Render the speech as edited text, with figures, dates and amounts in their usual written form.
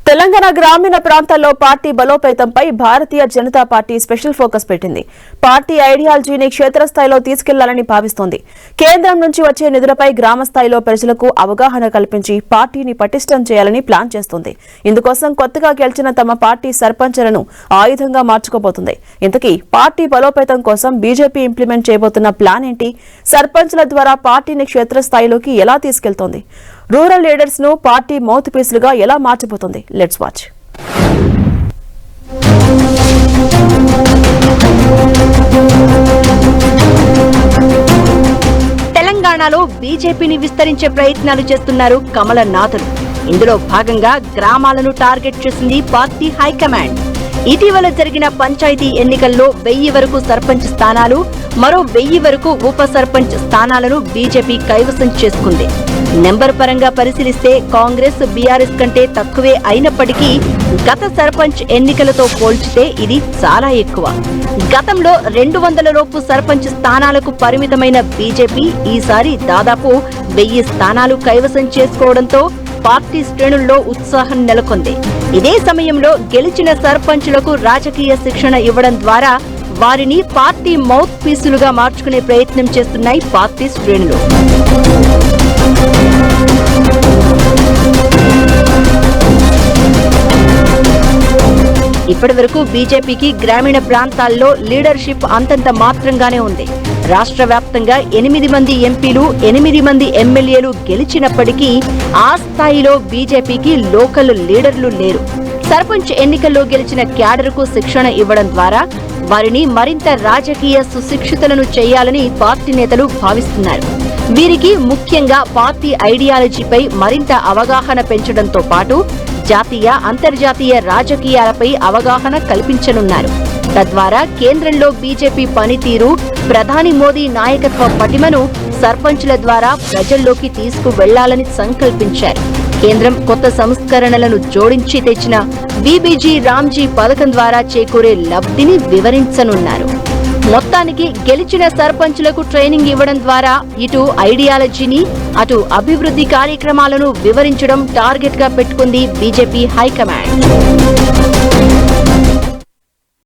తెలంగాణ గ్రామీణ ప్రాంతాల్లో party బలోపేతంపై Bharatiya Janata party special focus పెట్టింది. పార్టీ ఐడియాలజీని క్షేత్రస్థాయిలో తీసుకెళ్లాలని భావిస్తోంది. కేంద్రం నుంచి వచ్చే నిధులపై గ్రామ స్థాయిలో ప్రజలకు అవగాహన కల్పించి పార్టీని పటిష్టం చేయాలని ప్లాన్ చేస్తోంది. ఇందుకోసం కొత్తగా గెలిచిన తమ పార్టీ సర్పంచ్లను ఆయుధంగా మార్చుకోబోతుంది. ఇంతకీ పార్టీ బలోపేతం కోసం బీజేపీ ఇంప్లిమెంట్ చేయబోతున్న ప్లాన్ ఏంటి? సర్పంచ్ల ద్వారా పార్టీని క్షేత్రస్థాయిలోకి ఎలా తీసుకెళ్తోంది? రూరల్ లీడర్స్ ను పార్టీ మౌత్ పీసులుగా ఎలా మార్చబోతుంది? Let's watch. తెలంగాణలో బీజేపీని విస్తరించే ప్రయత్నాలు చేస్తున్నారు కమలనాథులు. ఇందులో భాగంగా గ్రామాలను టార్గెట్ చేసింది పార్టీ హైకమాండ్. ఇటీవల జరిగిన పంచాయతీ ఎన్నికల్లో 1000 వరకు సర్పంచ్ స్థానాలు, మరో 1000 వరకు ఉప సర్పంచ్ స్థానాలను బీజేపీ కైవసం చేసుకుంది. నెంబర్ పరంగా పరిశీలిస్తే కాంగ్రెస్, బీఆర్ఎస్ కంటే తక్కువే అయినప్పటికీ గత సర్పంచ్ ఎన్నికలతో పోల్చితే ఇది చాలా ఎక్కువ. గతంలో 200 లోపు సర్పంచ్ స్థానాలకు పరిమితమైన బీజేపీ ఈసారి దాదాపు 1000 స్థానాలు కైవసం చేసుకోవడంతో పార్టీ శ్రేణుల్లో ఉత్సాహం నెలకొంది. ఇదే సమయంలో గెలిచిన సర్పంచులకు రాజకీయ శిక్షణ ఇవ్వడం ద్వారా వారిని పార్టీ మౌత్ పీసులుగా మార్చుకునే ప్రయత్నం చేస్తున్నాయి పార్టీ శ్రేణులు. ఇప్పటివరకు బీజేపీకి గ్రామీణ ప్రాంతాల్లో లీడర్షిప్ అంతంత మాత్రంగానే ఉంది. రాష్ట్ర వ్యాప్తంగా 8 మంది ఎంపీలు, 8 మంది ఎమ్మెల్యేలు గెలిచినప్పటికీ ఆ స్థాయిలో బీజేపీకి లోకల్ లీడర్లు లేరు. సర్పంచ్ ఎన్నికల్లో గెలిచిన క్యాడర్కు శిక్షణ ఇవ్వడం ద్వారా వారిని మరింత రాజకీయ సుశిక్షితులను చేయాలని పార్టీ నేతలు భావిస్తున్నారు. వీరికి ముఖ్యంగా పార్టీ ఐడియాలజీపై మరింత అవగాహన పెంచడంతో పాటు జాతీయ, అంతర్జాతీయ రాజకీయాలపై అవగాహన కల్పించనున్నారు. తద్వారా కేంద్రంలో బీజేపీ పనితీరు, ప్రధాని మోదీ నాయకత్వ పటిమను సర్పంచ్ల ద్వారా ప్రజల్లోకి తీసుకువెళ్లాలని సంకల్పించారు. కేంద్రం కొత్త సంస్కరణలను జోడించి తెచ్చిన బీబీజీ రామ్జీ పథకం ద్వారా చేకూరే లబ్ధిని వివరించనున్నారు. మొత్తానికి గెలిచిన సర్పంచులకు ట్రైనింగ్ ఇవ్వడం ద్వారా ఇటు ఐడియాలజీని, అటు అభివృద్ధి కార్యక్రమాలను వివరించడం టార్గెట్ గా పెట్టుకుంది బీజేపీ హైకమాండ్.